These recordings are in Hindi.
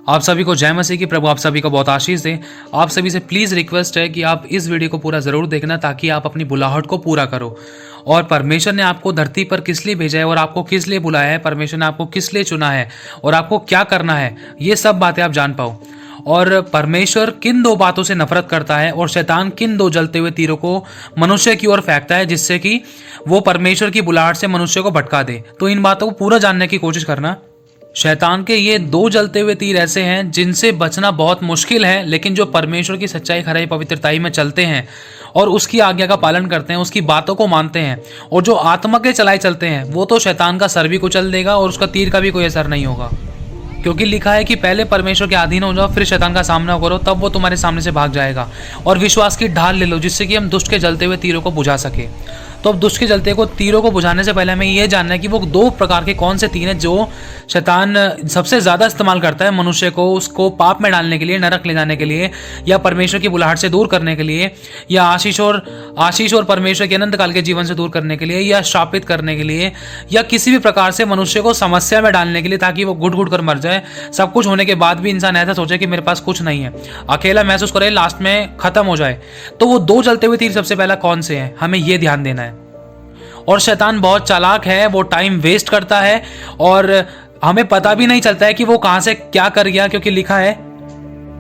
आप सभी को जय मसीह की। प्रभु आप सभी को बहुत आशीष दे। आप सभी से प्लीज़ रिक्वेस्ट है कि आप इस वीडियो को पूरा ज़रूर देखना ताकि आप अपनी बुलाहट को पूरा करो। और परमेश्वर ने आपको धरती पर किस लिए भेजा है और आपको किस लिए बुलाया है, परमेश्वर ने आपको किस लिए चुना है और आपको क्या करना है, ये सब बातें आप जान पाओ। और परमेश्वर किन दो बातों से नफरत करता है और शैतान किन दो जलते हुए तीरों को मनुष्य की ओर फेंकता है जिससे कि वो परमेश्वर की बुलाहट से मनुष्य को भटका दे। तो इन बातों को पूरा जानने की कोशिश करना। शैतान के ये दो जलते हुए तीर ऐसे हैं जिनसे बचना बहुत मुश्किल है, लेकिन जो परमेश्वर की सच्चाई, खराई, पवित्रताई में चलते हैं और उसकी आज्ञा का पालन करते हैं, उसकी बातों को मानते हैं और जो आत्मा के चलाए चलते हैं, वो तो शैतान का सर भी कुचल देगा और उसका तीर का भी कोई असर नहीं होगा। क्योंकि लिखा है कि पहले परमेश्वर के अधीन हो जाओ, फिर शैतान का सामना करो, तब वो तुम्हारे सामने से भाग जाएगा। और विश्वास की ढाल ले लो जिससे कि हम दुष्ट के जलते हुए तीरों को बुझा सके। तो अब दुष्ट के जलते को तीरों को बुझाने से पहले हमें यह जानना है कि वो दो प्रकार के कौन से तीर हैं जो शैतान सबसे ज़्यादा इस्तेमाल करता है मनुष्य को, उसको पाप में डालने के लिए, नरक ले जाने के लिए, या परमेश्वर की बुलाहट से दूर करने के लिए, या आशीष और परमेश्वर के अनंत काल के जीवन से दूर करने के लिए, या शापित करने के लिए, या किसी भी प्रकार से मनुष्य को समस्या में डालने के लिए ताकि वो घुट घुट कर मर जाए। सब कुछ होने के बाद भी इंसान ऐसा सोचे कि मेरे पास कुछ नहीं है, अकेला महसूस करे, लास्ट में खत्म हो जाए। तो वो दो जलते हुए तीर सबसे पहला कौन से हैं, हमें ये ध्यान देना है। और शैतान बहुत चालाक है, वो टाइम वेस्ट करता है और हमें पता भी नहीं चलता है कि वो कहां से क्या कर गया, क्योंकि लिखा है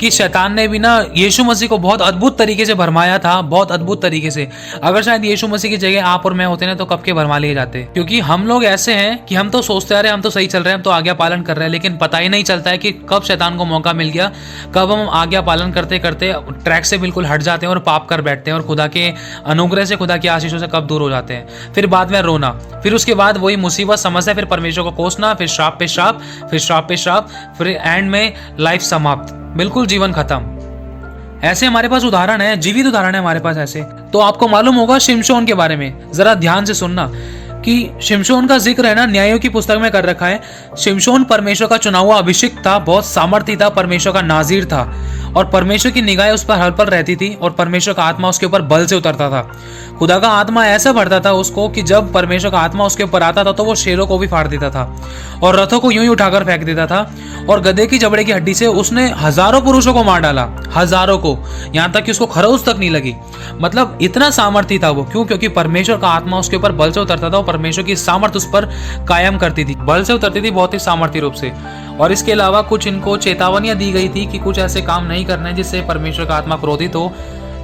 कि शैतान ने भी ना यीशु मसीह को बहुत अद्भुत तरीके से भरमाया था, बहुत अद्भुत तरीके से। अगर शायद यीशु मसीह की जगह आप और मैं होते ना तो कब के भरमा लिए जाते। क्योंकि हम लोग ऐसे हैं कि हम तो सोचते आ रहे हैं हम तो सही चल रहे हैं, हम तो आज्ञा पालन कर रहे हैं, लेकिन पता ही नहीं चलता है कि कब शैतान को मौका मिल गया, कब हम आज्ञा पालन करते करते ट्रैक से बिल्कुल हट जाते हैं और पाप कर बैठते हैं और खुदा के अनुग्रह से, खुदा की आशीषों से कब दूर हो जाते हैं। फिर बाद में रोना, फिर उसके बाद वही मुसीबत, समस्या, फिर परमेश्वर को कोसना, फिर श्राप पे श्राप, फिर श्राप पे श्राप, फिर एंड में लाइफ समाप्त, बिल्कुल जीवन खत्म। ऐसे हमारे पास उदाहरण है, जीवित उदाहरण है हमारे पास ऐसे। तो आपको मालूम होगा शिमशोन के बारे में, जरा ध्यान से सुनना कि शिमशोन का जिक्र है ना न्यायों की पुस्तक में कर रखा है। शिमशोन परमेश्वर का चुना हुआ अभिषिक्त था, बहुत सामर्थी था, परमेश्वर का नाजीर था और परमेश्वर की निगाहें उस पर हर पल रहती थी और परमेश्वर का आत्मा उसके ऊपर बल से उतरता था। खुदा का आत्मा ऐसा भरता था उसको कि जब परमेश्वर का आत्मा उसके ऊपर आता था तो वो शेरों को भी फाड़ देता था और रथों को यूं ही उठाकर फेंक देता था और गधे की जबड़े की हड्डी से उसने हजारों पुरुषों को मार डाला, हजारों को, यहाँ तक कि उसको खरोच तक नहीं लगी। मतलब इतना सामर्थी था वो। क्यों? क्योंकि परमेश्वर का आत्मा उसके ऊपर बल से उतरता था और परमेश्वर की सामर्थ उस पर कायम करती थी, बल से उतरती थी, बहुत ही सामर्थी रूप से। और इसके अलावा कुछ इनको चेतावनियां दी गई थी कि कुछ ऐसे काम नहीं करने जिससे परमेश्वर का आत्मा क्रोधित हो,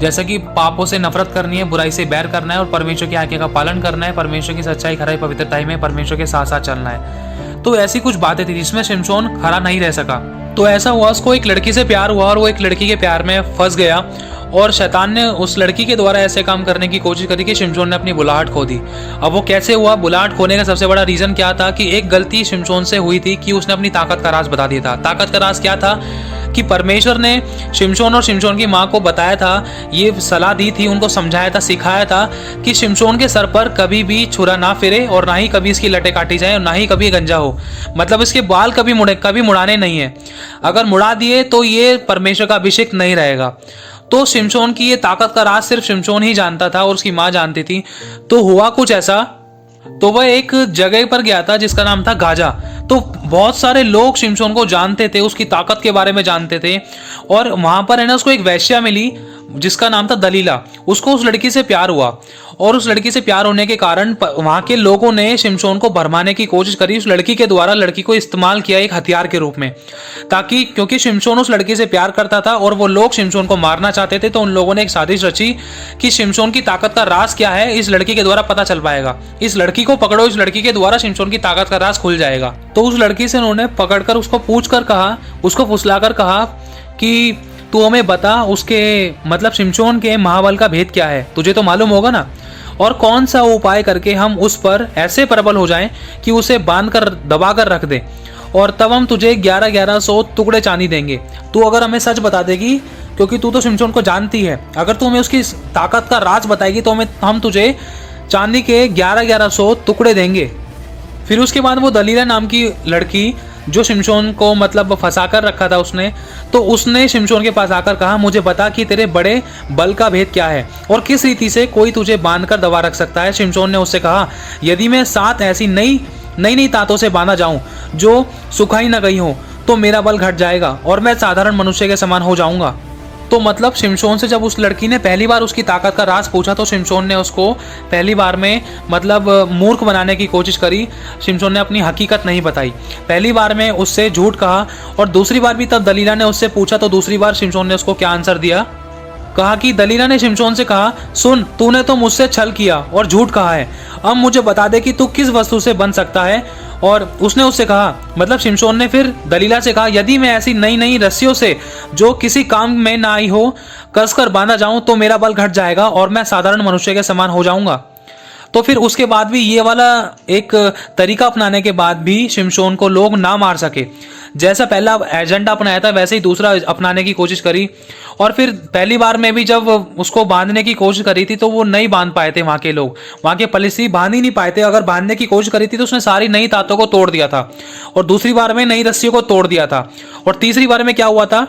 जैसे कि पापों से नफरत करनी है, बुराई से बैर करना है और परमेश्वर की आज्ञा का पालन करना है, परमेश्वर की सच्चाई, खराई, पवित्रताई में परमेश्वर के साथ साथ चलना है। तो ऐसी कुछ बातें थी जिसमें शिमशोन खरा नहीं रह सका। तो ऐसा हुआ, उसको एक लड़की से प्यार हुआ और वो एक लड़की के प्यार में फंस गया और शैतान ने उस लड़की के द्वारा ऐसे काम करने की कोशिश करी कि शिमशोन ने अपनी बुलाहट खो दी। अब वो कैसे हुआ? बुलाहट खोने का सबसे बड़ा रीजन क्या था कि एक गलती शिमशोन से हुई थी कि उसने अपनी ताकत का राज बता दिया था। ताकत का राज क्या था कि परमेश्वर ने शिमशोन और शिमशोन की माँ को बताया था, ये सलाह दी थी, उनको समझाया था, सिखाया था कि शिमशोन के सर पर कभी भी छुरा ना फिरे और ना ही कभी इसकी लटें काटी जाए और ना ही कभी गंजा हो। मतलब इसके बाल कभी मुड़ाने नहीं है। अगर मुड़ा दिए तो ये परमेश्वर का अभिषेक नहीं रहेगा। तो शिमशोन की ये ताकत का राज सिर्फ शिमशोन ही जानता था और उसकी माँ जानती थी। तो हुआ कुछ ऐसा, तो वह एक जगह पर गया था जिसका नाम था गाजा। तो बहुत सारे लोग शिमशोन को जानते थे, उसकी ताकत के बारे में जानते थे और वहां पर है ना उसको एक वेश्या मिली जिसका नाम था दलीला। उसको उस लड़की से प्यार हुआ और उस लड़की से प्यार होने के कारण वहां के लोगों ने शिमशोन को भरमाने की कोशिश करी। उस लड़की के द्वारा लड़की को इस्तेमाल किया एक हथियार के रूप में, ताकि क्योंकि शिमशोन उस लड़की से प्यार करता था और वो लोग शिमशोन को मारना चाहते थे, तो उन लोगों ने एक साजिश रची कि शिमशोन की ताकत का राज क्या है इस लड़की के द्वारा पता चल पाएगा, इस लड़की को पकड़ो, इस लड़की के द्वारा शिमशोन की ताकत का राज खुल जाएगा। तो उस लड़की से उन्होंने पकड़कर उसको पूछ कर कहा, उसको फुसलाकर कहा कि तू हमें बता उसके मतलब शिमशोन के महाबल का भेद क्या है, तुझे तो मालूम होगा ना, और कौन सा उपाय करके हम उस पर ऐसे प्रबल हो जाएं कि उसे बांध कर दबा कर रख दे और तब हम तुझे 1100 टुकड़े चांदी देंगे। तू अगर हमें सच बता देगी, क्योंकि तू तो शिमशोन को जानती है, अगर तू हमें उसकी ताकत का राज बताएगी तो हम तुझे चांदी के 1100 टुकड़े देंगे। फिर उसके बाद वो दलीला नाम की लड़की जो शिमशोन को मतलब फंसा कर रखा था उसने शिमशोन के पास आकर कहा, मुझे बता कि तेरे बड़े बल का भेद क्या है और किस रीति से कोई तुझे बांध कर दबा रख सकता है। शिमशोन ने उससे कहा, यदि मैं 7 ऐसी नई तातों से बांधा जाऊं जो सुखाई न गई हो तो मेरा बल घट जाएगा और मैं साधारण मनुष्य के समान हो जाऊंगा। तो मतलब शिमशोन से जब उस लड़की ने पहली बार उसकी ताकत का राज पूछा तो शिमशोन ने उसको पहली बार में मतलब मूर्ख बनाने की कोशिश करी। शिमशोन ने अपनी हकीकत नहीं बताई। पहली बार में उससे झूठ कहा और दूसरी बार भी तब दलीला ने उससे पूछा तो दूसरी बार शिमशोन ने उसको क्या आंसर दिया। कहा कि दलीला ने शिमशोन से कहा, सुन, तूने तो मुझसे छल किया और झूठ कहा है, अब मुझे बता दे कि तू किस वस्तु से बन सकता है। और उसने उससे कहा, मतलब शिमशोन ने फिर दलीला से कहा, यदि मैं ऐसी नई नई रस्सियों से जो किसी काम में ना आई हो कसकर बांधा जाऊं तो मेरा बल घट जाएगा और मैं साधारण मनुष्य के समान हो जाऊंगा। तो फिर उसके बाद भी ये वाला एक तरीका अपनाने के बाद भी शिमशोन को लोग ना मार सके। जैसा पहला एजेंडा अपनाया था वैसे ही दूसरा अपनाने की कोशिश करी और फिर पहली बार में भी जब उसको बांधने की कोशिश करी थी तो वो नहीं बांध पाए थे। वहाँ के लोग, वहाँ के पलिसी बांध ही नहीं पाए थे। अगर बांधने की कोशिश करी थी तो उसने सारी नई तातों को तोड़ दिया था और दूसरी बार में नई रस्सियों को तोड़ दिया था। और तीसरी बार में क्या हुआ था,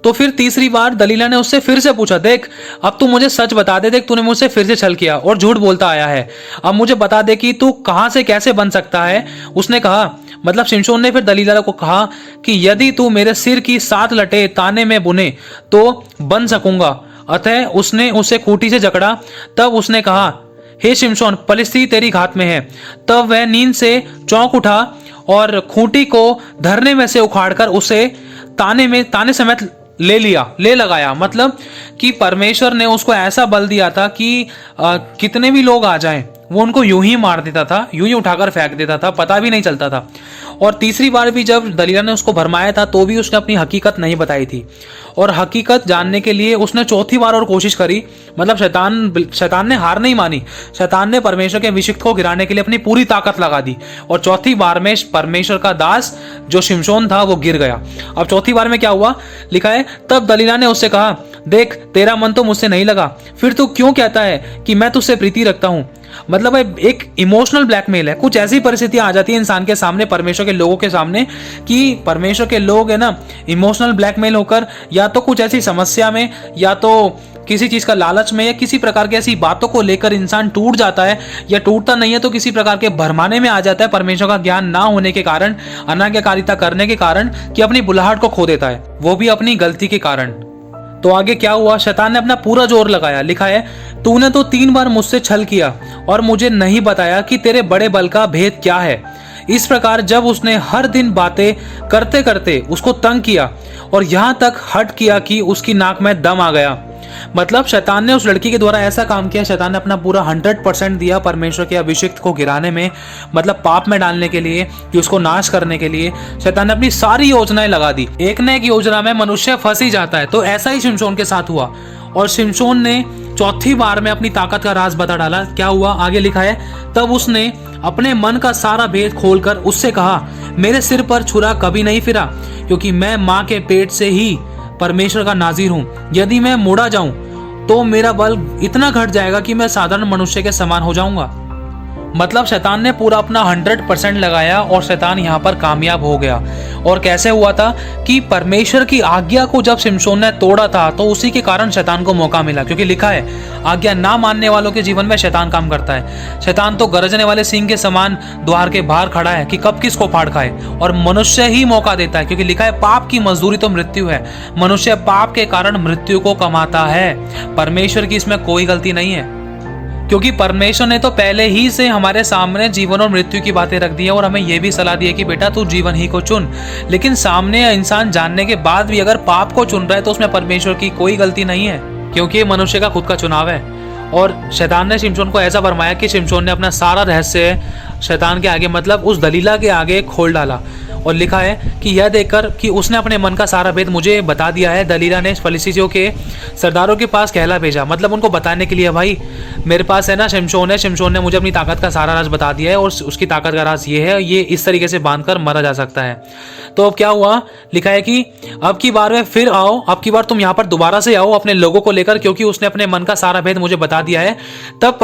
तो फिर तीसरी बार दलीला ने उससे फिर से पूछा, देख अब तू मुझे सच बता दे, देख तूने मुझसे फिर से छल किया और झूठ बोलता आया है, अब मुझे बता दे कि तू कहां से कैसे बन सकता है। उसने कहा, मतलब शिमशोन ने फिर दलीला को कहा कि यदि तू मेरे सिर की 7 लटे ताने में बुने तो बन सकूंगा। अतः उसने उसे खूंटी से जकड़ा। तब उसने कहा, हे शिमशोन, परिस्थिति तेरी घात में है। तब वह नींद से चौंक उठा और खूंटी को धरने में से उखाड़कर उसे ताने समेत ले लगाया। मतलब कि परमेश्वर ने उसको ऐसा बल दिया था कि कितने भी लोग आ जाएं वो उनको यूं ही मार देता था, यूं ही उठाकर फेंक देता था, पता भी नहीं चलता था। और तीसरी बार भी जब दलीला ने उसको भरमाया था तो भी उसने अपनी हकीकत नहीं बताई थी और हकीकत जानने के लिए उसने चौथी बार और कोशिश करी। मतलब शैतान ने हार नहीं मानी। शैतान ने परमेश्वर के अभिषिक्त को गिराने के लिए अपनी पूरी ताकत लगा दी और चौथी बार में परमेश्वर का दास जो शिमशोन था वो गिर गया। अब चौथी बार में क्या हुआ, लिखा है, तब दलीला ने उससे कहा, देख तेरा मन तो मुझसे नहीं लगा, फिर तू क्यों कहता है कि मैं तुझसे प्रीति रखता हूं। मतलब एक इमोशनल ब्लैकमेल है। कुछ ऐसी परिस्थितियां आ जाती है इंसान के सामने, परमेश्वर के लोगों के सामने, कि परमेश्वर के लोग है ना इमोशनल ब्लैकमेल होकर या तो कुछ ऐसी समस्या में या तो किसी चीज का लालच में या किसी प्रकार की ऐसी बातों को लेकर इंसान टूट जाता है, या टूटता नहीं है तो किसी प्रकार के भरमाने में आ जाता है परमेश्वर का ज्ञान ना होने के कारण, अनाज्ञाकारिता करने के कारण, कि अपनी बुलाहट को खो देता है, वो भी अपनी गलती के कारण। तो आगे क्या हुआ, शैतान ने अपना पूरा जोर लगाया। लिखा है, तूने तो 3 बार मुझसे छल किया और मुझे नहीं बताया कि तेरे बड़े बल का भेद क्या है। इस प्रकार जब उसने हर दिन बातें करते करते उसको तंग किया और यहां तक हट किया कि उसकी नाक में दम आ गया। मतलब शैतान ने उस लड़की के द्वारा ऐसा काम किया, शैतान ने अपना पूरा 100% दिया परमेश्वर के अभिषिक्त को गिराने में, मतलब पाप में डालने के लिए, कि उसको नाश करने के लिए शैतान ने अपनी सारी योजनाएं लगा दी। एक न एक योजना में मनुष्य फंस ही जाता है। तो ऐसा ही शिमशोन के साथ हुआ और शिमशोन ने चौथी बार में अपनी ताकत का राज बता डाला। क्या हुआ, आगे लिखा है, तब उसने अपने मन का सारा भेद खोलकर उससे कहा, मेरे सिर पर छुरा कभी नहीं फिरा, क्योंकि मैं माँ के पेट से ही परमेश्वर का नाजीर हूं। यदि मैं मुड़ा जाऊं तो मेरा बल इतना घट जाएगा कि मैं साधारण मनुष्य के समान हो जाऊंगा। मतलब शैतान ने पूरा अपना 100% लगाया और शैतान यहाँ पर कामयाब हो गया। और कैसे हुआ था कि परमेश्वर की आज्ञा को जब शिमशोन ने तोड़ा था तो उसी के कारण शैतान को मौका मिला, क्योंकि लिखा है आज्ञा ना मानने वालों के जीवन में शैतान काम करता है। शैतान तो गरजने वाले सिंह के समान द्वार के बाहर खड़ा है कि कब किसको फाड़ खाए, और मनुष्य ही मौका देता है, क्योंकि लिखा है पाप की मजदूरी तो मृत्यु है। मनुष्य पाप के कारण मृत्यु को कमाता है। परमेश्वर की इसमें कोई गलती नहीं है, क्योंकि परमेश्वर ने तो पहले ही से हमारे सामने जीवन और मृत्यु की बातें रख दी है और हमें यह भी सलाह दी है कि बेटा तू जीवन ही को चुन। लेकिन सामने इंसान जानने के बाद भी अगर पाप को चुन रहा है तो उसमें परमेश्वर की कोई गलती नहीं है, क्योंकि ये मनुष्य का खुद का चुनाव है। और शैतान ने शिमशोन को ऐसा फरमाया कि शिमशोन ने अपना सारा रहस्य शैतान के आगे, मतलब उस दलीला के आगे खोल डाला। और लिखा है कि यह देखकर कि उसने अपने मन का सारा भेद मुझे बता दिया है, दलीला ने फलिस्तियों के सरदारों के पास कहला भेजा। मतलब उनको बताने के लिए, भाई मेरे पास है ना शिमशोन है, शिमशोन ने मुझे अपनी ताकत का सारा राज बता दिया है और उसकी ताकत का राज ये है, ये इस तरीके से बांधकर मरा जा सकता है। तो अब क्या हुआ, लिखा है कि अब की बार में फिर आओ, अब की बार तुम यहाँ पर दोबारा से आओ अपने लोगों को लेकर, क्योंकि उसने अपने मन का सारा भेद मुझे बता दिया है। तब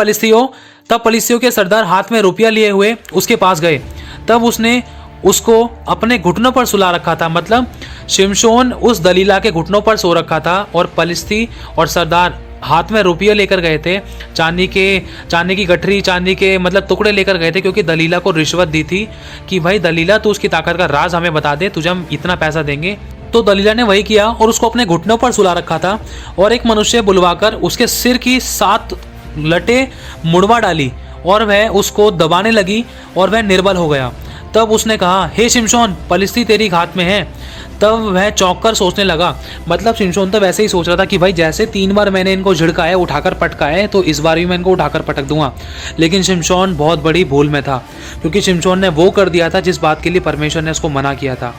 फलिस्तियों के सरदार हाथ में रुपया लिए हुए उसके पास गए। तब उसने उसको अपने घुटनों पर सुला रखा था। मतलब शिमशोन उस दलीला के घुटनों पर सो रखा था और फलिस्ती और सरदार हाथ में रुपये लेकर गए थे, चांदी की गठरी, चांदी के मतलब टुकड़े लेकर गए थे, क्योंकि दलीला को रिश्वत दी थी कि भाई दलीला तू उसकी ताकत का राज हमें बता दे, तुझे हम इतना पैसा देंगे। तो दलीला ने वही किया और उसको अपने घुटनों पर सुला रखा था और एक मनुष्य बुलवाकर उसके सिर की 7 लटें मुड़वा डाली और वह उसको दबाने लगी और वह निर्बल हो गया। तब उसने कहा, हे शिमशोन, पलिश्ती तेरी हाथ में है। तब वह चौंक कर सोचने लगा, मतलब शिमशोन तो वैसे ही सोच रहा था कि भाई जैसे 3 बार मैंने इनको झिड़का है, उठाकर पटका है, तो इस बार भी मैं इनको उठाकर पटक दूंगा। लेकिन शिमशोन बहुत बड़ी भूल में था, क्योंकि शिमशोन ने वो कर दिया था जिस बात के लिए परमेश्वर ने उसको मना किया था।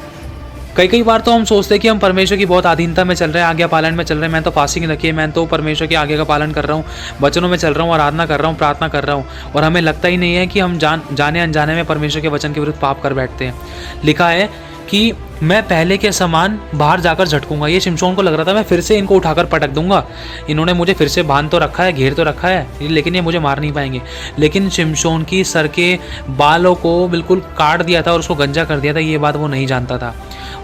कई बार तो हम सोचते हैं कि हम परमेश्वर की बहुत अधीनता में चल रहे हैं, आज्ञा पालन में चल रहे हैं, मैं तो फास्टिंग रखी है, मैं तो परमेश्वर की आज्ञा का पालन कर रहा हूँ, वचनों में चल रहा हूँ, आराधना कर रहा हूँ, प्रार्थना कर रहा हूँ, और हमें लगता ही नहीं है कि हम जाने अनजाने में परमेश्वर के वचन के विरुद्ध पाप कर बैठते हैं। लिखा है कि मैं पहले के समान बाहर जाकर झटकूंगा। ये शिमशोन को लग रहा था मैं फिर से इनको उठाकर पटक दूंगा, इन्होंने मुझे फिर से बांध तो रखा है, घेर तो रखा है, लेकिन ये मुझे मार नहीं पाएंगे। लेकिन शिमशोन की सर के बालों को बिल्कुल काट दिया था और उसको गंजा कर दिया था, ये बात वो नहीं जानता था।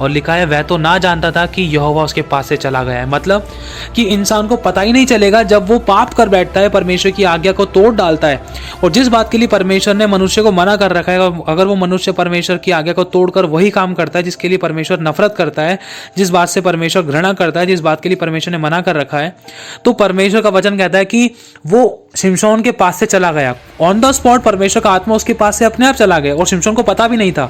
और लिखा है वह तो ना जानता था कि यहोवा उसके पास से चला गया है। मतलब कि इंसान को पता ही नहीं चलेगा जब वो पाप कर बैठता है, परमेश्वर की आज्ञा को तोड़ डालता है, और जिस बात के लिए परमेश्वर ने मनुष्य को मना कर रखा है, अगर वो मनुष्य परमेश्वर की आज्ञा को तोड़कर वही काम करता है जिसके लिए परमेश्वर नफरत करता है, जिस बात से परमेश्वर घृणा करता है, जिस बात के लिए परमेश्वर ने मना कर रखा है, तो परमेश्वर का वचन कहता है कि वो शिमशोन के पास से चला गया। ऑन द स्पॉट परमेश्वर का आत्मा उसके पास से अपने आप चला गया, और शिमशोन को पता भी नहीं था,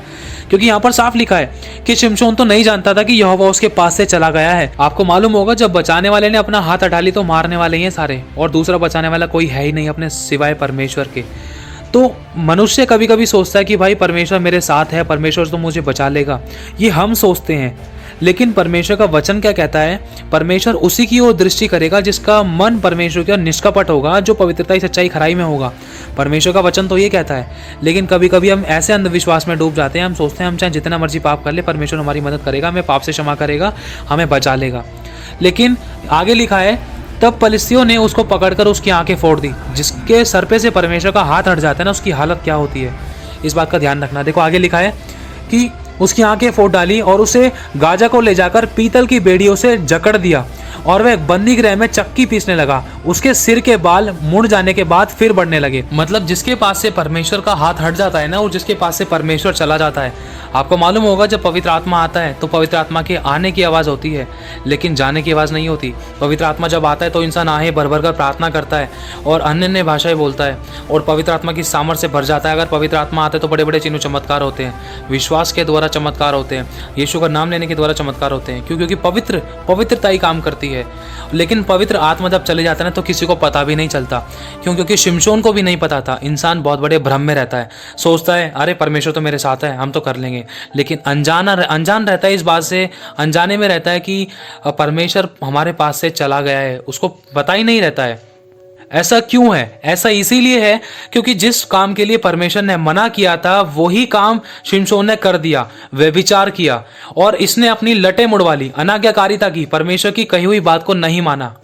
क्योंकि यहाँ पर साफ लिखा है कि शिमशोन तो नहीं जानता था कि यहोवा उसके पास से चला गया है। आपको मालूम होगा जब बचाने वाले ने अपना हाथ हटा ली तो मारने वाले ही हैं सारे, और दूसरा बचाने वाला कोई है ही नहीं अपने सिवाय परमेश्वर के। तो मनुष्य कभी कभी सोचता है कि भाई परमेश्वर मेरे साथ है, परमेश्वर तो मुझे बचा लेगा, ये हम सोचते हैं। लेकिन परमेश्वर का वचन क्या कहता है? परमेश्वर उसी की ओर दृष्टि करेगा जिसका मन परमेश्वर की ओर निष्कपट होगा, जो पवित्रता सच्चाई खराई में होगा। परमेश्वर का वचन तो ये कहता है। लेकिन कभी कभी हम ऐसे अंधविश्वास में डूब जाते हैं, हम सोचते हैं हम चाहे जितना मर्जी पाप कर ले, परमेश्वर हमारी मदद करेगा, हमें पाप से क्षमा करेगा, हमें बचा लेगा। लेकिन आगे लिखा है, तब पलिश्तियों ने उसको पकड़कर उसकी आंखें फोड़ दी। जिसके सर पे से परमेश्वर का हाथ हट जाता है ना, उसकी हालत क्या होती है, इस बात का ध्यान रखना। देखो आगे लिखा है कि उसकी आंखें फोड़ डाली और उसे गाजा को ले जाकर पीतल की बेड़ियों से जकड़ दिया, और वह बंदी गृह में चक्की पीसने लगा। उसके सिर के बाल मुड़ जाने के बाद फिर बढ़ने लगे। मतलब जिसके पास से परमेश्वर का हाथ हट जाता है ना, और जिसके पास से परमेश्वर चला जाता है, आपको मालूम होगा जब पवित्र आत्मा आता है तो पवित्र आत्मा के आने की आवाज़ होती है, लेकिन जाने की आवाज़ नहीं होती। पवित्र आत्मा जब आता है तो इंसान आहें भर भर कर प्रार्थना करता है और अन्य भाषाएं बोलता है और पवित्र आत्मा की सामर्थ्य से भर जाता है। अगर पवित्र आत्मा आता है तो बड़े बड़े चिन्ह चमत्कार होते हैं, विश्वास के द्वारा चमत्कार होते हैं, यीशु का नाम लेने के द्वारा चमत्कार होते हैं। क्योंकि पवित्रता ही काम करती है। लेकिन पवित्र आत्मा जब चले जाता है ना तो किसी को पता भी नहीं चलता। क्योंकि शिमशोन को भी नहीं पता था। इंसान बहुत बड़े भ्रम में रहता है, सोचता है अरे परमेश्वर तो मेरे साथ है, हम तो कर लेंगे। लेकिन अनजान रहता है, इस बात से अनजाने में रहता है कि परमेश्वर हमारे पास से चला गया है, उसको पता ही नहीं रहता है। ऐसा क्यों है? ऐसा इसीलिए है क्योंकि जिस काम के लिए परमेश्वर ने मना किया था वही काम शिमशोन ने कर दिया, व्यभिचार किया, और इसने अपनी लटें मुड़वा ली, अनाज्ञाकारिता की, परमेश्वर की कही हुई बात को नहीं माना।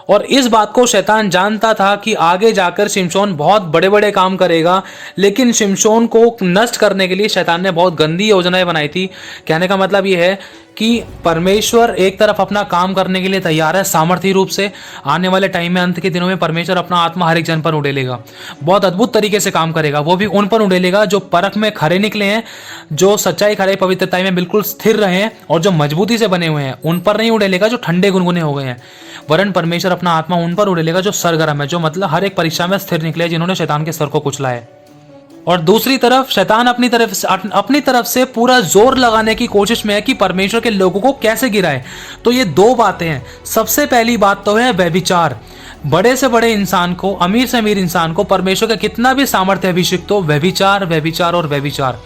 और इस बात को शैतान जानता था कि आगे जाकर शिमशोन बहुत बड़े बड़े काम करेगा। लेकिन शिमशोन को नष्ट करने के लिए शैतान ने बहुत गंदी योजनाएं बनाई थी। कहने का मतलब ये है कि परमेश्वर एक तरफ अपना काम करने के लिए तैयार है सामर्थ्य रूप से। आने वाले टाइम में, अंत के दिनों में परमेश्वर अपना आत्मा हर एक जन पर उड़ेलेगा, बहुत अद्भुत तरीके से काम करेगा। वो भी उन पर उड़ेलेगा जो परख में खरे निकले हैं, जो सच्चाई खराई पवित्रता में बिल्कुल स्थिर रहे हैं और जो मजबूती से बने हुए हैं। उन पर नहीं उड़ेलेगा जो ठंडे गुनगुने हो गए हैं, वरन परमेश्वर अपना आत्मा उन पर उड़ेलेगा जो सरगर्म है, जो मतलब हर एक परीक्षा में स्थिर निकले, जिन्होंने शैतान के सर को कुचला है। और दूसरी तरफ शैतान अपनी तरफ से पूरा जोर लगाने की कोशिश में है कि परमेश्वर के लोगों को कैसे गिराए। तो ये दो बातें हैं। सबसे पहली बात तो है व्यभिचार। बड़े से बड़े इंसान को, अमीर से अमीर इंसान को परमेश्वर का कितना भी सामर्थ्य अभिषिक्त हो, व्यभिचार, व्यभिचार और व्यभिचार।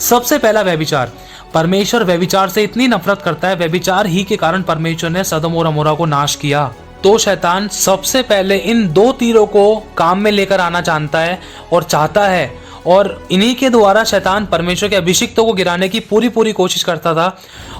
सबसे पहला व्यभिचार। परमेश्वर व्यभिचार से इतनी नफरत करता है, व्यभिचार ही के कारण परमेश्वर ने सदोम और अमोरा को नाश किया। तो शैतान सबसे पहले इन दो तीरों को काम में लेकर आना जानता है और चाहता है, और इन्हीं के द्वारा शैतान परमेश्वर के अभिषिक्तों को गिराने की पूरी कोशिश करता था।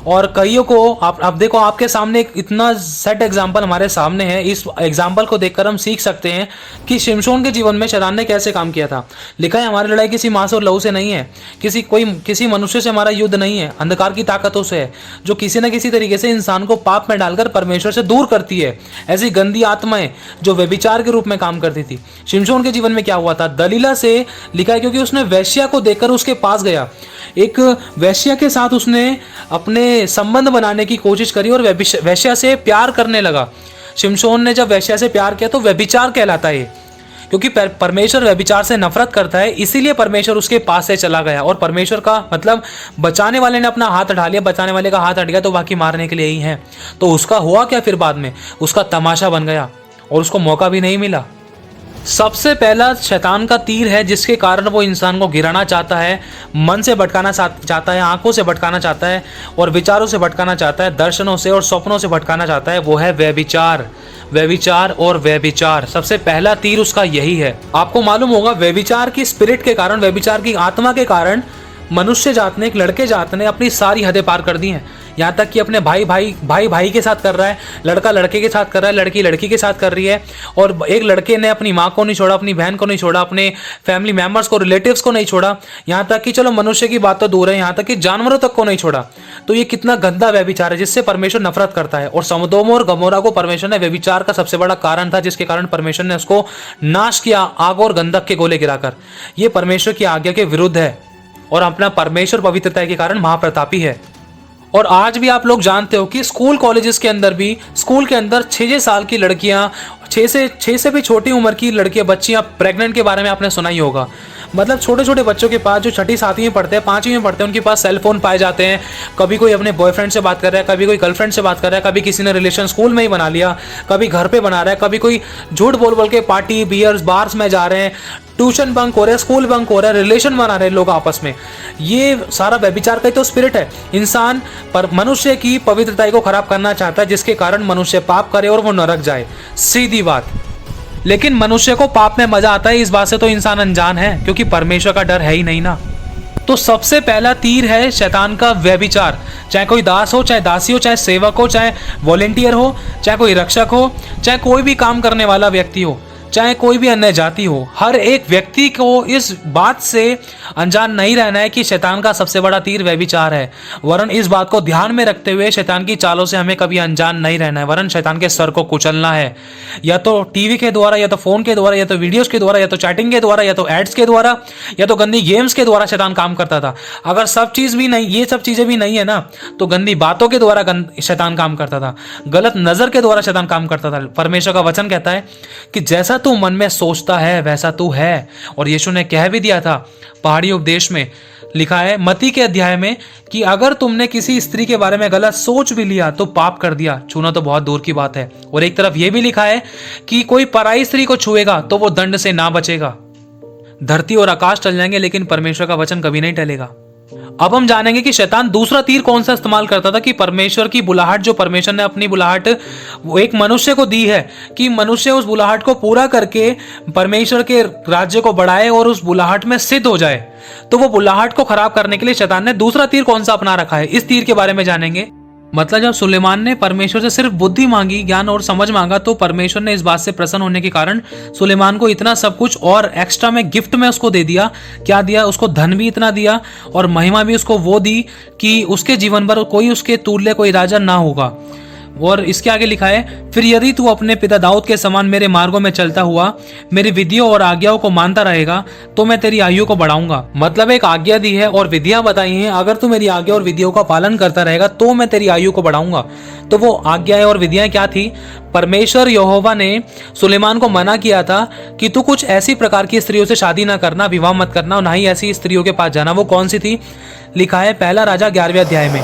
और कईयों को आप देखो, आपके सामने एक इतना सेट एग्जाम्पल हमारे सामने है। इस एग्जाम्पल को देखकर हम सीख सकते हैं कि शिमशोन के जीवन में शैतान ने कैसे काम किया था। लिखा है, हमारी लड़ाई किसी मांस और लहू से नहीं है, किसी मनुष्य से हमारा युद्ध नहीं है, अंधकार की ताकतों से है, जो किसी न किसी तरीके से इंसान को पाप में डालकर परमेश्वर से दूर करती है। ऐसी गंदी आत्माएं जो व्यभिचार के रूप में काम करती थी। शिमशोन के जीवन में क्या हुआ था? दलीला से लिखा है, क्योंकि उसने वेश्या को देखकर उसके पास गया, एक वेश्या के साथ उसने अपने संबंध बनाने की कोशिश करी और वेश्या से प्यार करने लगा। शिमशोन ने जब वेश्या से प्यार किया तो व्यभिचार कहलाता है, क्योंकि परमेश्वर व्यभिचार से नफरत करता है, इसीलिए परमेश्वर उसके पास से चला गया। और परमेश्वर का मतलब, बचाने वाले ने अपना हाथ हटा लिया, बचाने वाले का हाथ हट गया तो बाकी मारने के लिए ही है। तो उसका हुआ क्या फिर? बाद में उसका तमाशा बन गया और उसको मौका भी नहीं मिला। सबसे पहला शैतान का तीर है, जिसके कारण वो इंसान को गिराना चाहता है, मन से भटकाना चाहता है, आंखों से भटकाना चाहता है और विचारों से भटकाना चाहता है, दर्शनों से और स्वप्नों से भटकाना चाहता है। वो है व्यभिचार, व्यभिचार और व्यभिचार। सबसे पहला तीर उसका यही है। आपको मालूम होगा, व्यभिचार की स्पिरिट के कारण, व्यभिचार की आत्मा के कारण मनुष्य जात ने, एक लड़के जात ने अपनी सारी हदें पार कर दी हैं। यहाँ तक कि अपने भाई के साथ कर रहा है, लड़का लड़के के साथ कर रहा है, लड़की लड़की के साथ कर रही है। और एक लड़के ने अपनी माँ को नहीं छोड़ा, अपनी बहन को नहीं छोड़ा, अपने फैमिली मेंबर्स को, रिलेटिव्स को नहीं छोड़ा। यहाँ तक कि चलो मनुष्य की बात तो दूर है, यहाँ तक कि जानवरों तक को नहीं छोड़ा। तो ये कितना गंदा व्यभिचार है, जिससे परमेश्वर नफरत करता है। और सदोम और गमोरा को परमेश्वर ने व्यभिचार का सबसे बड़ा कारण था, जिसके कारण परमेश्वर ने उसको नाश किया आग और गंधक के गोले गिराकर। ये परमेश्वर की आज्ञा के विरुद्ध है और अपना परमेश्वर पवित्रता के कारण महाप्रतापी है। और आज भी आप लोग जानते हो कि स्कूल कॉलेजेस के अंदर भी, स्कूल के अंदर 6 साल की लड़कियां, 6 से भी छोटी उम्र की लड़कियां, बच्चियां प्रेग्नेंट के बारे में आपने सुना ही होगा। मतलब छोटे छोटे बच्चों के पास, जो 6ठी 7वीं में पढ़ते हैं, 5वीं में पढ़ते हैं, उनके पास सेल फोन पाए जाते हैं। कभी कोई अपने बॉयफ्रेंड से बात कर रहा है, कभी कोई गर्लफ्रेंड से बात कर रहा है, कभी किसी ने रिलेशन स्कूल में ही बना लिया, कभी घर पे बना रहा है, कभी कोई झूठ बोल के पार्टी बियर्स बार्स में जा रहे हैं, ट्यूशन बंक हो रहा है, स्कूल बंक हो रहा है, रिलेशन बना रहे हैं लोग आपस में। ये सारा व्यभिचार का ही तो स्पिरिट है। इंसान पर मनुष्य की पवित्रता को खराब करना चाहता है, जिसके कारण मनुष्य पाप करे और वो नरक जाए, सीधी बात। लेकिन मनुष्य को पाप में मजा आता है, इस बात से तो इंसान अनजान है, क्योंकि परमेश्वर का डर है ही नहीं ना। तो सबसे पहला तीर है शैतान का व्यभिचार। चाहे कोई दास हो, चाहे दासी हो, चाहे सेवक हो, चाहे वॉलेंटियर हो, चाहे कोई रक्षक हो, चाहे कोई भी काम करने वाला व्यक्ति हो, चाहे कोई भी अन्य जाति हो, हर एक व्यक्ति को इस बात से अनजान नहीं रहना है कि शैतान का सबसे बड़ा तीर व्यभिचार है। वरन इस बात को ध्यान में रखते हुए शैतान की चालों से हमें कभी अनजान नहीं रहना है, वरन शैतान के सर को कुचलना है, या तो टीवी के द्वारा, या तो फोन के द्वारा, या तो वीडियोस के द्वारा, या तो चैटिंग के द्वारा, या तो एड्स के द्वारा, या तो गंदी गेम्स के द्वारा शैतान काम करता था। अगर सब चीज भी नहीं, ये सब चीजें भी नहीं है ना, तो गंदी बातों के द्वारा शैतान काम करता था, गलत नजर के द्वारा शैतान काम करता था। परमेश्वर का वचन कहता है कि जैसा तू मन में सोचता है वैसा तू है। और यीशु ने कह भी दिया था पहाड़ी उपदेश में, लिखा है मत्ती के अध्याय में, कि अगर तुमने किसी स्त्री के बारे में गलत सोच भी लिया तो पाप कर दिया। छूना तो बहुत दूर की बात है। और एक तरफ यह भी लिखा है कि कोई पराई स्त्री को छुएगा तो वो दंड से ना बचेगा। धरती और आकाश टल जाएंगे, लेकिन परमेश्वर का वचन कभी नहीं टलेगा। अब हम जानेंगे कि शैतान दूसरा तीर कौन सा इस्तेमाल करता था, कि परमेश्वर की बुलाहट, जो परमेश्वर ने अपनी बुलाहट वो एक मनुष्य को दी है, कि मनुष्य उस बुलाहट को पूरा करके परमेश्वर के राज्य को बढ़ाए और उस बुलाहट में सिद्ध हो जाए। तो वो बुलाहट को खराब करने के लिए शैतान ने दूसरा तीर कौन सा अपना रखा है, इस तीर के बारे में जानेंगे। मतलब जब सुलेमान ने परमेश्वर से सिर्फ बुद्धि मांगी, ज्ञान और समझ मांगा, तो परमेश्वर ने इस बात से प्रसन्न होने के कारण सुलेमान को इतना सब कुछ और एक्स्ट्रा में गिफ्ट में उसको दे दिया। क्या दिया? उसको धन भी इतना दिया और महिमा भी उसको वो दी कि उसके जीवन पर कोई उसके तुल्य कोई राजा ना होगा। और इसके आगे लिखा है, फिर यदि तू अपने पिता दाऊद के समान मेरे मार्गों में चलता हुआ मेरी विधियों और आज्ञाओं को मानता रहेगा तो मैं तेरी आयु को बढ़ाऊंगा। मतलब एक आज्ञा दी है और विधियां बताई हैं, अगर तू मेरी आज्ञा और विधियों का पालन करता रहेगा तो मैं तेरी आयु को बढ़ाऊंगा। तो वो आज्ञाएं और विधियां क्या थी? परमेश्वर यहोवा ने सुलेमान को मना किया था कि तू कुछ ऐसी प्रकार की स्त्रियों से शादी ना करना, विवाह मत करना और ना ही ऐसी स्त्रियों के पास जाना। वो कौन सी थी? लिखा है पहला राजा 11वें अध्याय में,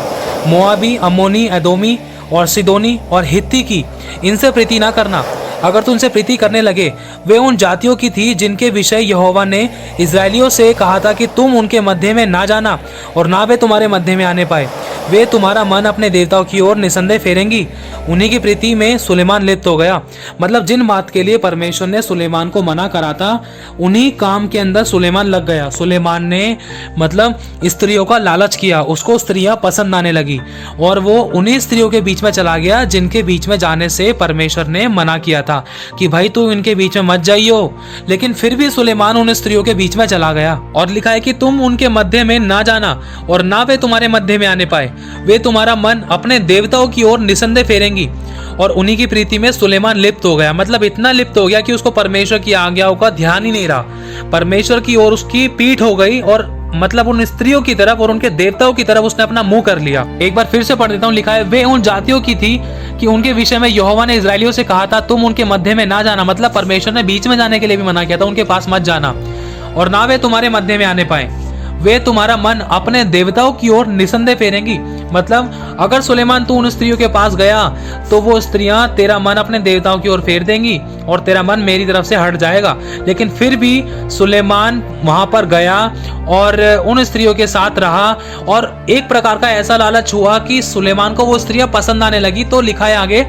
मोआबी, अम्मोनी, एदोमी और सिदोनी और हित्ती की, इनसे प्रीति ना करना। अगर तू उनसे प्रीति करने लगे। वे उन जातियों की थी जिनके विषय यहोवा ने इजराइलियों से कहा था कि तुम उनके मध्य में ना जाना और ना वे तुम्हारे मध्य में आने पाए। वे तुम्हारा मन अपने देवताओं की ओर निसंदेह फेरेंगी। उन्हीं की प्रीति में सुलेमान लिप्त हो गया। मतलब जिन बात के लिए परमेश्वर ने सुलेमान को मना करा था, उन्हीं काम के अंदर सुलेमान लग गया। सुलेमान ने मतलब स्त्रियों का लालच किया, उसको स्त्रियां पसंद आने लगी और वो उन्हीं स्त्रियों के बीच में चला गया जिनके बीच में जाने से परमेश्वर ने मना किया था कि भाई तू इनके बीच में मत जाइयो। लेकिन फिर भी सुलेमान उन स्त्रियों के बीच में चला गया और लिखा है कि तुम उनके मध्य में ना जाना और ना वे तुम्हारे मध्य में आने पाए। वे तुम्हारा मन अपने देवताओं की ओर निसंदेह फेरेंगी। और उन्हीं की प्रीति में सुलेमान लिप्त हो गया। मतलब इतना लिप्त हो गया कि उसको परमेश्वर की आज्ञाओं का ध्यान ही नहीं रहा। परमेश्वर की ओर उसकी पीठ हो गई और मतलब उन स्त्रियों की तरफ और उनके देवताओं की तरफ उसने अपना मुंह कर लिया। एक बार फिर से पढ़ देता हूँ। लिखा है वे उन जातियों की थी कि उनके विषय में यहोवा ने इजराइलियों से कहा था तुम उनके मध्य में ना जाना। मतलब परमेश्वर ने बीच में जाने के लिए भी मना किया था, उनके पास मत जाना और ना वे तुम्हारे मध्य में आने पाए। वे तुम्हारा मन अपने देवताओं की ओर निसंदेह फेरेंगी। मतलब अगर सुलेमान तू उन स्त्रियों के पास गया तो वो स्त्रियां तेरा मन अपने देवताओं की ओर फेर देंगी और तेरा मन मेरी तरफ से हट जाएगा। लेकिन फिर भी सुलेमान वहां पर गया और उन स्त्रियों के साथ रहा और एक प्रकार का ऐसा लालच हुआ कि सुलेमान को वो स्त्रियां पसंद आने लगी। तो लिखा है आगे,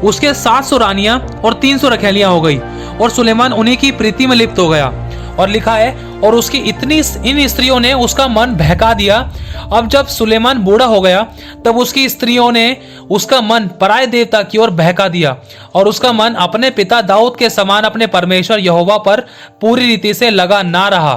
उसके 700 रानियां और 300 रखैलियां हो गई और सुलेमान उन्हीं की प्रीति में लिप्त हो गया। और लिखा है और उसकी इन स्त्रियों ने उसका मन बहका दिया। अब जब सुलेमान बूढ़ा हो गया तब उसकी स्त्रियों ने उसका मन पराये देवता की ओर बहका दिया और उसका मन अपने पिता दाऊद के समान अपने परमेश्वर यहोवा पर पूरी रीति से लगा ना रहा।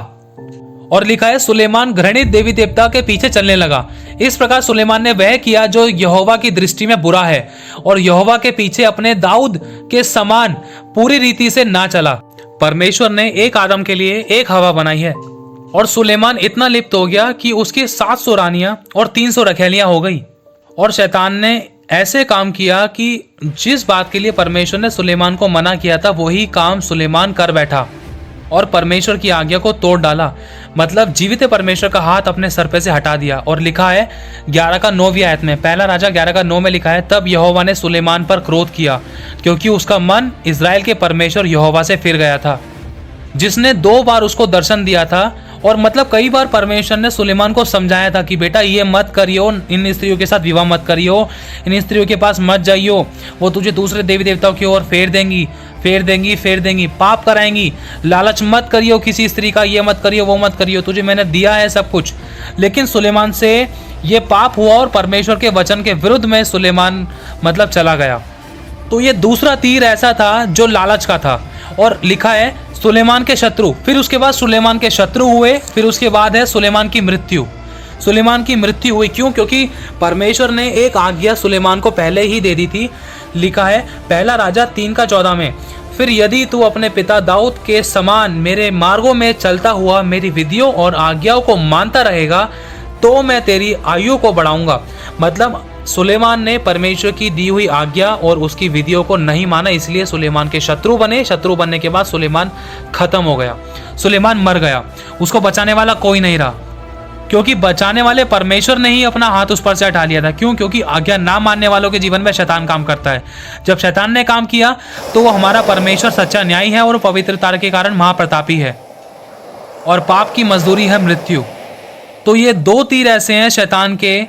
और लिखा है सुलेमान घृणित देवी देवता के पीछे चलने लगा। इस प्रकार सुलेमान ने वह किया जो यहोवा की दृष्टि में बुरा है और यहोवा के पीछे अपने दाऊद के समान पूरी रीति से ना चला। परमेश्वर ने एक आदम के लिए एक हवा बनाई है और सुलेमान इतना लिप्त हो गया कि उसकी 700 रानियां और 300 रखैलियां हो गई। और शैतान ने ऐसे काम किया कि जिस बात के लिए परमेश्वर ने सुलेमान को मना किया था वही काम सुलेमान कर बैठा और परमेश्वर की आज्ञा को तोड़ डाला। मतलब जीवित परमेश्वर का हाथ अपने सर पे से हटा दिया। और लिखा है 11 का 9वीं आयत में, पहला राजा 11 का 9 में लिखा है तब यहोवा ने सुलेमान पर क्रोध किया क्योंकि उसका मन इजराइल के परमेश्वर यहोवा से फिर गया था, जिसने 2 बार उसको दर्शन दिया था। और मतलब कई बार परमेश्वर ने सुलेमान को समझाया था कि बेटा ये मत करियो, इन स्त्रियों के साथ विवाह मत करियो, इन स्त्रियों के पास मत जाइयो, वो तुझे दूसरे देवी देवताओं की ओर फेर देंगी, पाप कराएंगी। लालच मत करियो किसी स्त्री का, ये मत करियो वो मत करियो, तुझे मैंने दिया है सब कुछ। लेकिन सुलेमान से ये पाप हुआ और परमेश्वर के वचन के विरुद्ध में सुलेमान मतलब चला गया। तो ये दूसरा तीर ऐसा था जो लालच का था। और लिखा है सुलेमान के शत्रु, फिर उसके बाद सुलेमान के शत्रु हुए, फिर उसके बाद है सुलेमान की मृत्यु। सुलेमान की मृत्यु हुई क्यों? क्योंकि परमेश्वर ने एक आज्ञा सुलेमान को पहले ही दे दी थी। लिखा है पहला राजा 3 का 14 में, फिर यदि तू अपने पिता दाऊद के समान मेरे मार्गों में चलता हुआ मेरी विधियों और आज्ञाओं को मानता रहेगा तो मैं तेरी आयु को बढ़ाऊंगा। मतलब सुलेमान ने परमेश्वर की दी हुई आज्ञा और उसकी विधियों को नहीं माना, इसलिए सुलेमान के शत्रु बने। शत्रु बनने के बाद सुलेमान खत्म हो गया, सुलेमान मर गया, उसको बचाने वाला कोई नहीं रहा क्योंकि बचाने वाले परमेश्वर ने ही अपना हाथ उस पर से हटा लिया था। क्यों? क्योंकि आज्ञा ना मानने वालों के जीवन में शैतान काम करता है। जब शैतान ने काम किया तो वो हमारा परमेश्वर सच्चा न्यायी है और पवित्रता के कारण महाप्रतापी है और पाप की मजदूरी है मृत्यु। तो ये 2 तीर ऐसे हैं शैतान के,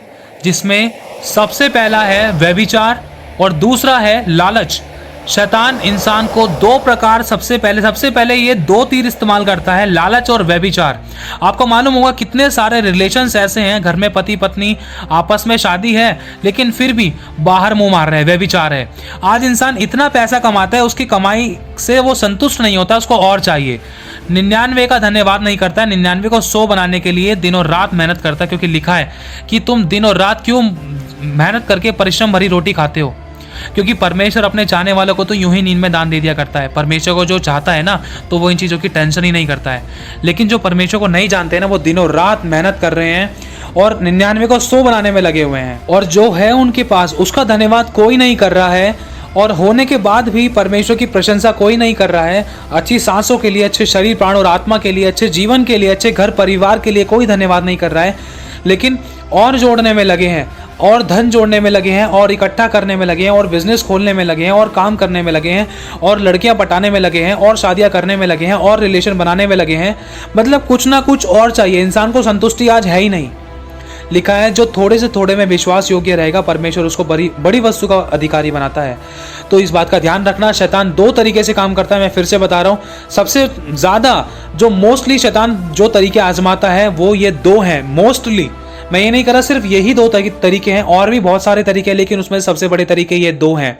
जिसमें सबसे पहला है व्यभिचार और दूसरा है लालच। शैतान इंसान को 2 प्रकार सबसे पहले ये 2 तीर इस्तेमाल करता है, लालच और व्यभिचार। आपको मालूम होगा कितने सारे रिलेशंस ऐसे हैं, घर में पति पत्नी आपस में शादी है लेकिन फिर भी बाहर मुंह मार रहे हैं, व्यभिचार है। आज इंसान इतना पैसा कमाता है, उसकी कमाई से वो संतुष्ट नहीं होता, उसको और चाहिए। 99 का धन्यवाद नहीं करता है, 99 को 100 बनाने के लिए दिनों रात मेहनत करता है, क्योंकि लिखा है कि तुम दिनों रात क्यों मेहनत करके परिश्रम भरी रोटी खाते हो। क्योंकि परमेश्वर अपने चाहने वालों को तो यूं ही नींद में दान दे दिया करता है। परमेश्वर को जो चाहता है ना तो वो इन चीज़ों की टेंशन ही नहीं करता है। लेकिन जो परमेश्वर को नहीं जानते हैं ना, वो दिनों रात मेहनत कर रहे हैं और 99 को 100 बनाने में लगे हुए हैं, और जो है उनके पास उसका धन्यवाद कोई नहीं कर रहा है, और होने के बाद भी परमेश्वर की प्रशंसा कोई नहीं कर रहा है। अच्छी सांसों के लिए, अच्छे शरीर प्राण और आत्मा के लिए, अच्छे जीवन के लिए, अच्छे घर परिवार के लिए कोई धन्यवाद नहीं कर रहा है, लेकिन और जोड़ने में लगे हैं। और धन जोड़ने में लगे हैं और इकट्ठा करने में लगे हैं और बिजनेस खोलने में लगे हैं और काम करने में लगे हैं और लड़कियां पटाने में लगे हैं और शादियां करने में लगे हैं और रिलेशन बनाने में लगे हैं। मतलब कुछ ना कुछ और चाहिए, इंसान को संतुष्टि आज है ही नहीं। लिखा है जो थोड़े से थोड़े में विश्वास योग्य रहेगा परमेश्वर उसको बड़ी बड़ी वस्तु का अधिकारी बनाता है। तो इस बात का ध्यान रखना, शैतान दो तरीके से काम करता है। मैं फिर से बता रहा हूँ, सबसे ज़्यादा जो मोस्टली शैतान जो तरीके आजमाता है वो ये दो हैं। मोस्टली मैं ये नहीं कह रहा सिर्फ यही दो तरीके हैं, और भी बहुत सारे तरीके हैं, लेकिन उसमें सबसे बड़े तरीके ये दो हैं।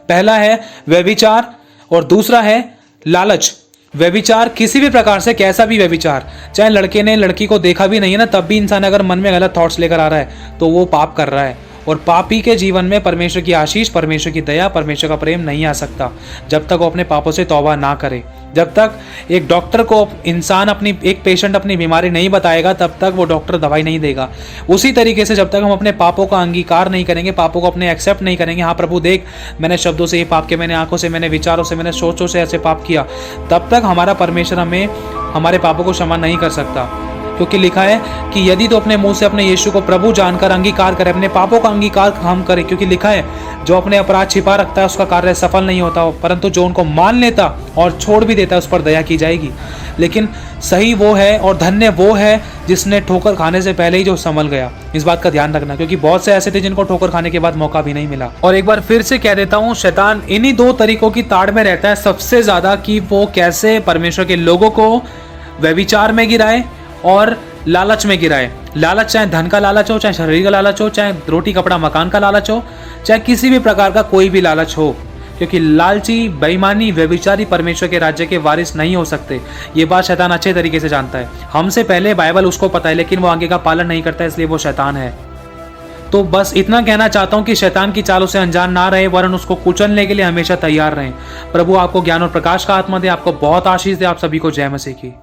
पहला है व्यभिचार और दूसरा है लालच। व्यभिचार किसी भी प्रकार से, कैसा भी व्यभिचार, चाहे लड़के ने लड़की को देखा भी नहीं है ना, तब भी इंसान अगर मन में गलत थॉट्स लेकर आ रहा है तो वो पाप कर रहा है। और पापी के जीवन में परमेश्वर की आशीष, परमेश्वर की दया, परमेश्वर का प्रेम नहीं आ सकता जब तक वो अपने पापों से तौबा ना करे। जब तक एक डॉक्टर को इंसान एक पेशेंट अपनी बीमारी नहीं बताएगा तब तक वो डॉक्टर दवाई नहीं देगा। उसी तरीके से जब तक हम अपने पापों का अंगीकार नहीं करेंगे, पापों को अपने एक्सेप्ट नहीं करेंगे, हाँ प्रभु देख मैंने शब्दों से ये पाप किया, मैंने आंखों से, मैंने विचारों से, मैंने सोचों से ऐसे पाप किया, तब तक हमारा परमेश्वर हमें हमारे पापों को क्षमा नहीं कर सकता। क्योंकि लिखा है कि यदि तो अपने मुंह से अपने यीशु को प्रभु जानकर अंगीकार करे, अपने पापों का अंगीकार हम करें। क्योंकि लिखा है जो अपने अपराध छिपा रखता है उसका कार्य सफल नहीं होता, परंतु जो उनको मान लेता और छोड़ भी देता है उस पर दया की जाएगी। लेकिन सही वो है और धन्य वो है जिसने ठोकर खाने से पहले ही जो संभल गया। इस बात का ध्यान रखना, क्योंकि बहुत से ऐसे थे जिनको ठोकर खाने के बाद मौका भी नहीं मिला। और एक बार फिर से कह देता हूँ, शैतान इन्हीं दो तरीकों की ताड़ में रहता है सबसे ज्यादा, कि वो कैसे परमेश्वर के लोगों को व्यभिचार में गिराए और लालच में गिराए। लालच चाहे धन का लालच हो, चाहे शरीर का लालच हो, चाहे रोटी कपड़ा मकान का लालच हो, चाहे किसी भी प्रकार का कोई भी लालच हो। क्योंकि लालची, बेईमानी, व्यभिचारी परमेश्वर के राज्य के वारिस नहीं हो सकते। ये बात शैतान अच्छे तरीके से जानता है। हमसे पहले बाइबल उसको पता है, लेकिन वो आगे का पालन नहीं करता, इसलिए वो शैतान है। तो बस इतना कहना चाहता हूँ कि शैतान की चालों से अनजान ना रहे, वरन उसको कुचलने के लिए हमेशा तैयार रहें। प्रभु आपको ज्ञान और प्रकाश का आत्मा दे, आपको बहुत आशीष दे। आप सभी को जय मसीह की।